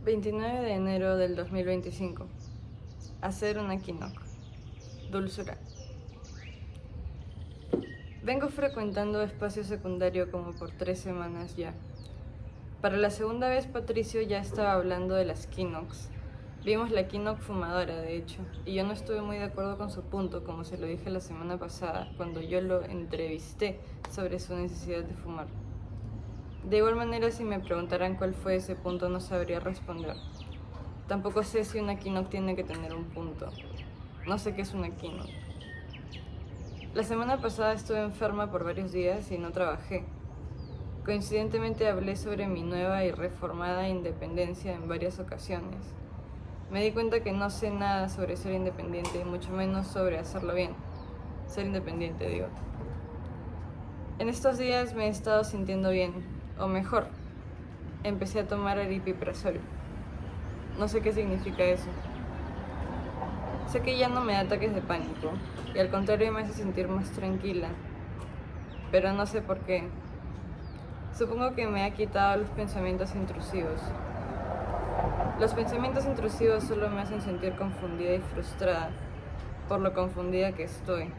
29 de enero del 2025. Hacer una quinoc. Dulzura. Vengo frecuentando espacio secundario como por 3 semanas ya. Para la segunda vez Patricio ya estaba hablando de las quinocs. Vimos la quinoc fumadora, de hecho, y yo no estuve muy de acuerdo con su punto, como se lo dije la semana pasada, cuando yo lo entrevisté sobre su necesidad de fumar. De igual manera, si me preguntaran cuál fue ese punto, no sabría responder. Tampoco sé si una quinoc tiene que tener un punto. No sé qué es una quinoc. La semana pasada estuve enferma por varios días y no trabajé. Coincidentemente hablé sobre mi nueva y reformada independencia en varias ocasiones. Me di cuenta que no sé nada sobre ser independiente y mucho menos sobre hacerlo bien. Ser independiente, digo. En estos días me he estado sintiendo bien, o mejor. Empecé a tomar aripiprazol. No sé qué significa eso. Sé que ya no me da ataques de pánico y al contrario me hace sentir más tranquila, pero no sé por qué. Supongo que me ha quitado los pensamientos intrusivos. Los pensamientos intrusivos solo me hacen sentir confundida y frustrada por lo confundida que estoy.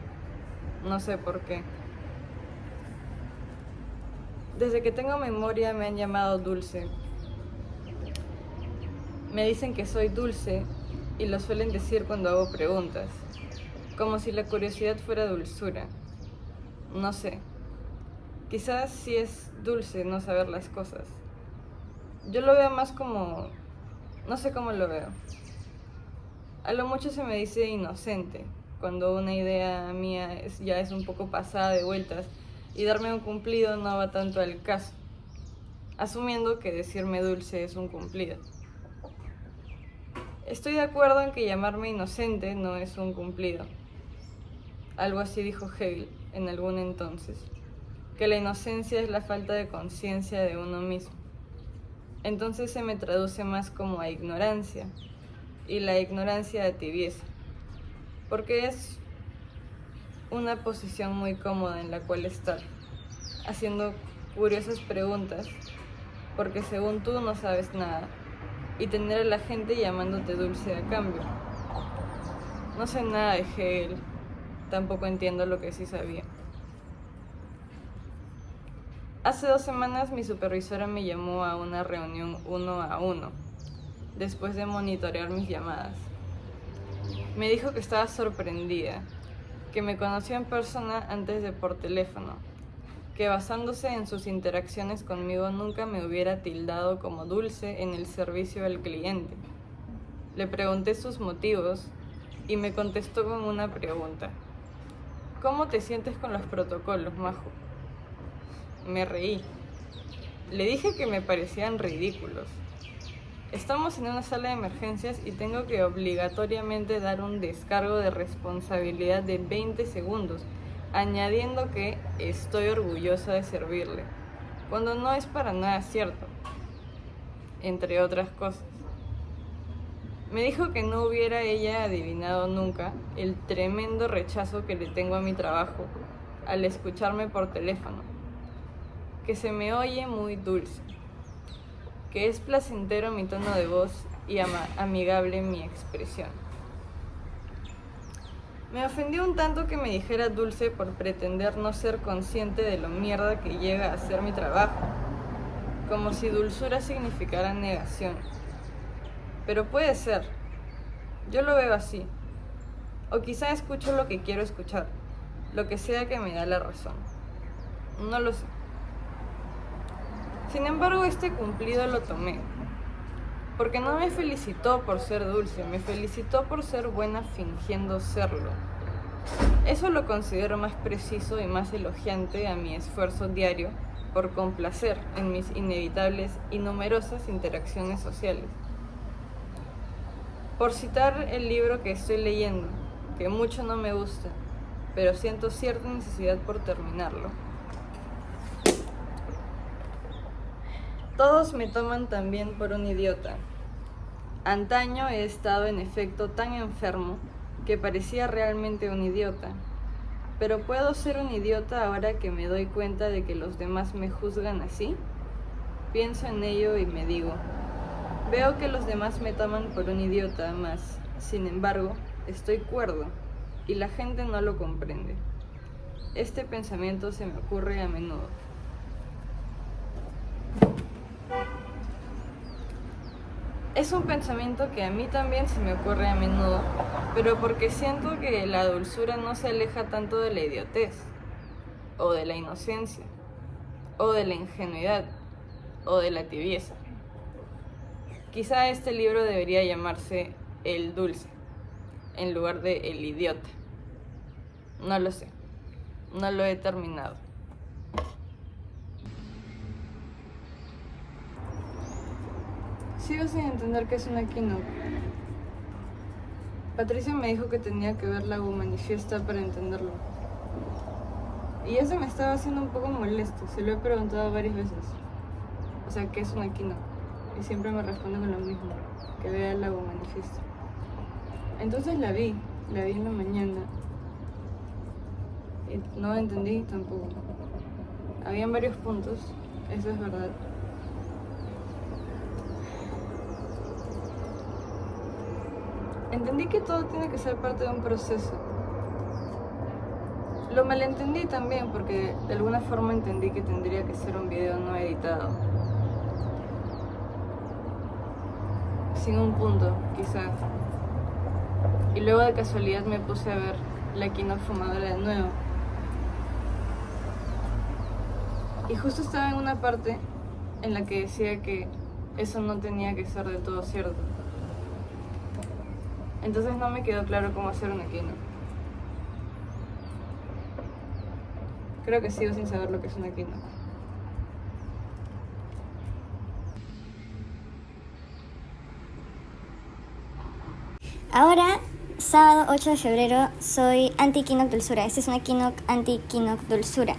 No sé por qué. Desde que tengo memoria me han llamado Dulce. Me dicen que soy dulce y lo suelen decir cuando hago preguntas, como si la curiosidad fuera dulzura. No sé. Quizás sí es dulce no saber las cosas. Yo lo veo más como... no sé cómo lo veo. A lo mucho se me dice inocente, cuando una idea mía ya es un poco pasada de vueltas y darme un cumplido no va tanto al caso, asumiendo que decirme dulce es un cumplido. Estoy de acuerdo en que llamarme inocente no es un cumplido. Algo así dijo Hegel en algún entonces, que la inocencia es la falta de conciencia de uno mismo. Entonces se me traduce más como a ignorancia, y la ignorancia a tibieza, porque es una posición muy cómoda en la cual estar, haciendo curiosas preguntas, porque según tú no sabes nada, y tener a la gente llamándote dulce a cambio. No sé nada de Hegel, tampoco entiendo lo que sí sabía. Hace 2 semanas mi supervisora me llamó a una reunión 1 a 1, después de monitorear mis llamadas. Me dijo que estaba sorprendida, que me conoció en persona antes de por teléfono, que basándose en sus interacciones conmigo nunca me hubiera tildado como dulce en el servicio al cliente. Le pregunté sus motivos y me contestó con una pregunta. ¿Cómo te sientes con los protocolos, Majo? Me reí. Le dije que me parecían ridículos. Estamos en una sala de emergencias y tengo que obligatoriamente dar un descargo de responsabilidad de 20 segundos, añadiendo que estoy orgullosa de servirle, cuando no es para nada cierto, entre otras cosas. Me dijo que no hubiera ella adivinado nunca el tremendo rechazo que le tengo a mi trabajo al escucharme por teléfono, que se me oye muy dulce, que es placentero mi tono de voz y amigable mi expresión. Me ofendió un tanto que me dijera dulce por pretender no ser consciente de lo mierda que llega a ser mi trabajo, como si dulzura significara negación. Pero puede ser, yo lo veo así, o quizá escucho lo que quiero escuchar, lo que sea que me da la razón. No lo sé. Sin embargo, este cumplido lo tomé, porque no me felicitó por ser dulce, me felicitó por ser buena fingiendo serlo. Eso lo considero más preciso y más elogiante a mi esfuerzo diario por complacer en mis inevitables y numerosas interacciones sociales. Por citar el libro que estoy leyendo, que mucho no me gusta, pero siento cierta necesidad por terminarlo. Todos me toman también por un idiota. Antaño he estado en efecto tan enfermo que parecía realmente un idiota. Pero ¿puedo ser un idiota ahora que me doy cuenta de que los demás me juzgan así? Pienso en ello y me digo, Veo que los demás me toman por un idiota más, sin embargo, estoy cuerdo y la gente no lo comprende. Este pensamiento se me ocurre a menudo. Es un pensamiento que a mí también se me ocurre a menudo, pero porque siento que la dulzura no se aleja tanto de la idiotez, o de la inocencia, o de la ingenuidad, o de la tibieza. Quizá este libro debería llamarse El Dulce, en lugar de El Idiota. No lo sé, no lo he terminado. Sigo sin entender qué es una keynote. Patricia me dijo que tenía que ver la Humanifiesta para entenderlo. Y eso me estaba haciendo un poco molesto, se lo he preguntado varias veces. O sea, ¿qué es una keynote? Y siempre me responde con lo mismo, que vea la Humanifiesta. Entonces la vi en la mañana. Y no entendí tampoco. Habían varios puntos, eso es verdad. Entendí que todo tiene que ser parte de un proceso. Lo malentendí también porque de alguna forma entendí que tendría que ser un video no editado. Sin un punto, quizás. Y luego de casualidad me puse a ver la keynote fumadora de nuevo. Y justo estaba en una parte en la que decía que eso no tenía que ser del todo cierto. Entonces no me quedó claro cómo hacer una keynote. Creo que sigo sin saber lo que es una keynote. Ahora, sábado 8 de febrero, soy anti-keynote dulzura. Esta es una keynote anti-keynote dulzura.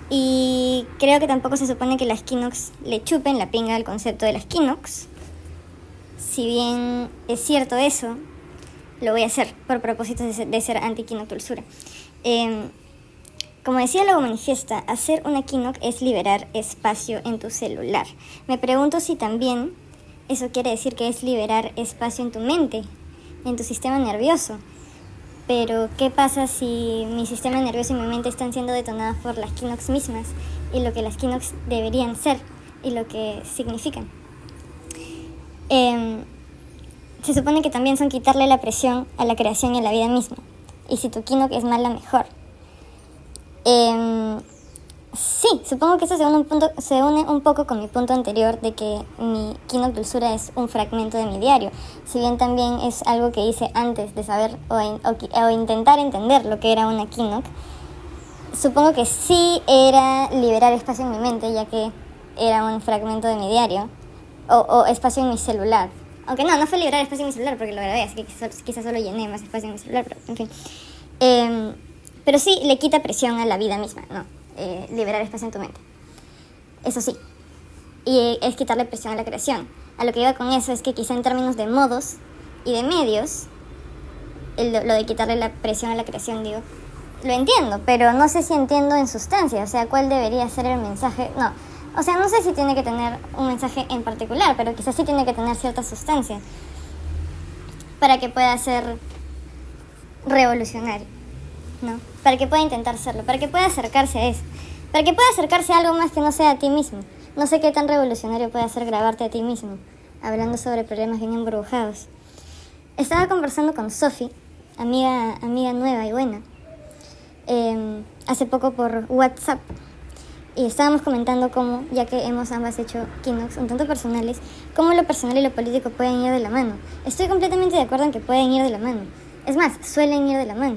Y creo que tampoco se supone que las keynotes le chupen la pinga al concepto de las keynotes. Si bien es cierto eso, lo voy a hacer por propósito de ser anti-keynote dulzura. Como decía la Humanifiesta, hacer una keynote es liberar espacio en tu celular. Me pregunto si también eso quiere decir que es liberar espacio en tu mente, en tu sistema nervioso. Pero, ¿qué pasa si mi sistema nervioso y mi mente están siendo detonadas por las keynotes mismas y lo que las keynotes deberían ser y lo que significan? Se supone que también son quitarle la presión a la creación y a la vida misma. Y si tu keynote es mala, mejor. Sí, supongo que eso se une un poco con mi punto anterior de que mi keynote dulzura es un fragmento de mi diario. Si bien también es algo que hice antes de saber o intentar entender lo que era una keynote, supongo que sí era liberar espacio en mi mente, ya que era un fragmento de mi diario, o espacio en mi celular. Aunque no fue liberar espacio en mi celular porque lo grabé, así que quizás solo llené más espacio en mi celular, pero en fin. Pero sí le quita presión a la vida misma, ¿no? Liberar espacio en tu mente. Eso sí. Y es quitarle presión a la creación. A lo que iba con eso es que quizá en términos de modos y de medios, lo de quitarle la presión a la creación, digo, lo entiendo, pero no sé si entiendo en sustancia, o sea, cuál debería ser el mensaje. No, o sea, no sé si tiene que tener un mensaje en particular, pero quizás sí tiene que tener cierta sustancia para que pueda ser revolucionario, ¿no? Para que pueda intentar serlo, para que pueda acercarse a eso, para que pueda acercarse a algo más que no sea a ti mismo. No sé qué tan revolucionario puede ser grabarte a ti mismo, hablando sobre problemas bien embrujados. Estaba conversando con Sophie, amiga nueva y buena, hace poco por WhatsApp, y estábamos comentando cómo, ya que hemos ambas hecho keynotes un tanto personales, cómo lo personal y lo político pueden ir de la mano. Estoy completamente de acuerdo en que pueden ir de la mano. Es más, suelen ir de la mano.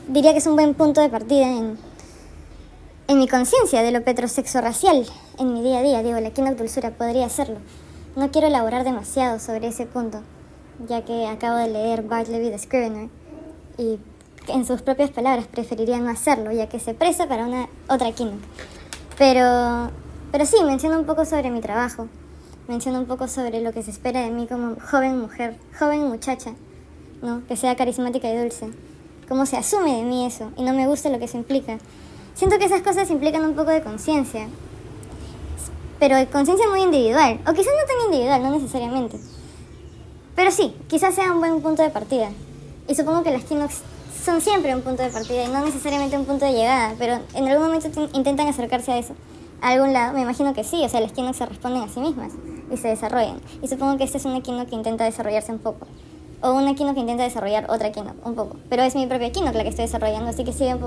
Diría que es un buen punto de partida en mi conciencia de lo petrosexo-racial en mi día a día. Digo, la keynote dulzura podría hacerlo. No quiero elaborar demasiado sobre ese punto, ya que acabo de leer Bartleby de Scrivener y en sus propias palabras preferiría no hacerlo, ya que se presta para una otra keynote. Pero sí, menciono un poco sobre mi trabajo, menciono un poco sobre lo que se espera de mí como joven mujer, joven muchacha, ¿no? Que sea carismática y dulce. Cómo se asume de mí eso, y no me gusta lo que eso implica. Siento que esas cosas implican un poco de conciencia. pero de conciencia muy individual, o quizás no tan individual, no necesariamente. Pero sí, quizás sea un buen punto de partida. Y supongo que las Kinox son siempre un punto de partida y no necesariamente un punto de llegada, pero en algún momento intentan acercarse a eso, a algún lado. Me imagino que sí, o sea, las Kinox se responden a sí mismas y se desarrollan. Y supongo que esta es una Kinox que intenta desarrollarse un poco. O una Kinox que intenta desarrollar otra Kinox un poco. Pero es mi propia Kinox la que estoy desarrollando, así que sigue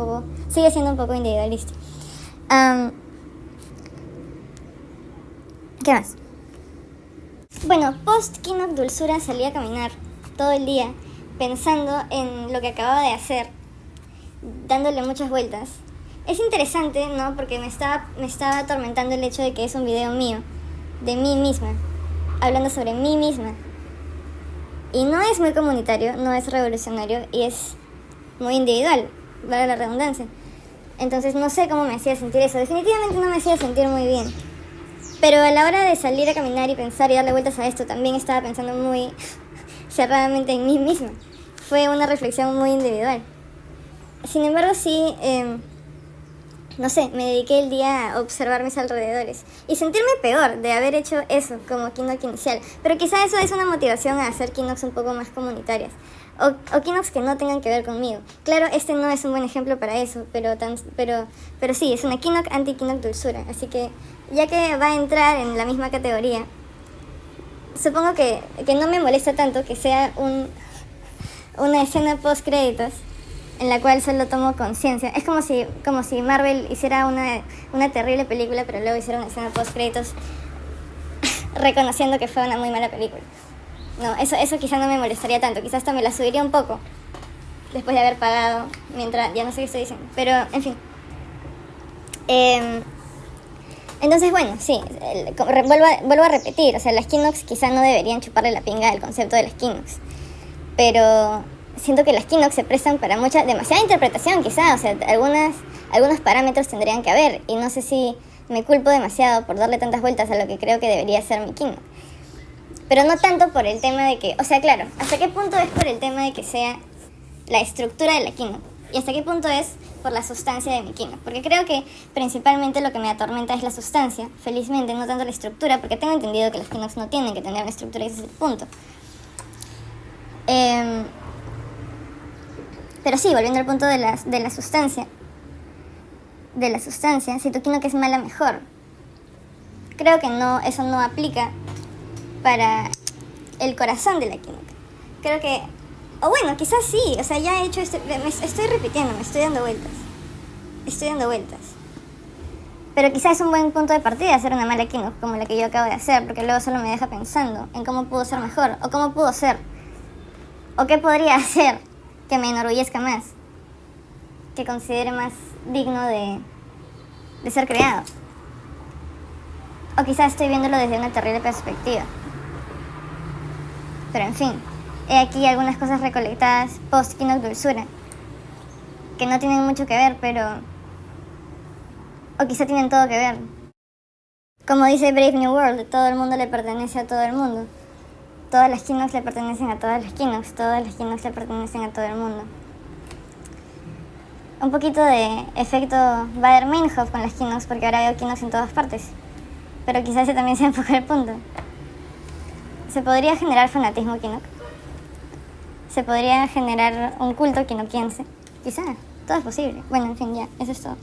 siendo un poco individualista. ¿Qué más? Bueno, post Kinox Dulzura salí a caminar todo el día pensando en lo que acababa de hacer, dándole muchas vueltas. Es interesante, ¿no? Porque me estaba atormentando el hecho de que es un video mío, de mí misma, hablando sobre mí misma. Y no es muy comunitario, no es revolucionario y es muy individual, vale la redundancia. Entonces no sé cómo me hacía sentir eso. Definitivamente no me hacía sentir muy bien. Pero a la hora de salir a caminar y pensar y darle vueltas a esto, también estaba pensando muy cerradamente en mí misma. Fue una reflexión muy individual. Sin embargo, sí, no sé, me dediqué el día a observar mis alrededores y sentirme peor de haber hecho eso como Kinox inicial. Pero quizá eso es una motivación a hacer Kinox un poco más comunitarias. O Kinox que no tengan que ver conmigo. Claro, este no es un buen ejemplo para eso, pero sí, es una Kinox anti-Kinox Dulzura. Así que, ya que va a entrar en la misma categoría, supongo que no me molesta tanto que sea una escena post-créditos en la cual solo tomo conciencia. Es como si Marvel hiciera una terrible película, pero luego hiciera una escena post-créditos reconociendo que fue una muy mala película. No, eso quizá no me molestaría tanto, quizás hasta me la subiría un poco después de haber pagado, mientras, ya no sé qué estoy diciendo, pero en fin. Entonces, bueno, sí, vuelvo a repetir, o sea, las Kinox quizá no deberían chuparle la pinga al concepto de las Kinox, pero siento que las Kinox se prestan para demasiada interpretación quizá, o sea, algunos parámetros tendrían que haber, y no sé si me culpo demasiado por darle tantas vueltas a lo que creo que debería ser mi Kinox. Pero no tanto por el tema de que, o sea, claro, ¿hasta qué punto es por el tema de que sea la estructura de la Kinox? ¿Y hasta qué punto es por la sustancia de mi Kinox? Porque creo que principalmente lo que me atormenta es la sustancia, felizmente, no tanto la estructura, porque tengo entendido que las Kinox no tienen que tener una estructura y ese es el punto. Pero sí, volviendo al punto de la sustancia. De la sustancia, si tu Kinox es mala, mejor. Creo que eso no aplica para el corazón de la Kinox. Creo que, o bueno, quizás sí, o sea, ya he hecho esto, me estoy repitiendo, me estoy dando vueltas. Pero quizás es un buen punto de partida hacer una mala Kinox como la que yo acabo de hacer, porque luego solo me deja pensando en cómo pudo ser mejor, o cómo pudo ser, o qué podría hacer que me enorgullezca más, que considere más digno de ser creado. O quizás estoy viéndolo desde una terrible perspectiva. Pero en fin, he aquí algunas cosas recolectadas post Kinox Dulzura, que no tienen mucho que ver, pero... o quizá tienen todo que ver. Como dice Brave New World, todo el mundo le pertenece a todo el mundo. Todas las Kinox le pertenecen a todas las Kinox, todas las Kinox le pertenecen a todo el mundo. Un poquito de efecto Baader-Meinhof con las Kinox, porque ahora veo Kinox en todas partes. Pero quizás ese también sea un poco el punto. Se podría generar fanatismo Kinox. Se podría generar un culto kinoquiense. Quizá, todo es posible. Bueno, en fin, ya, eso es todo.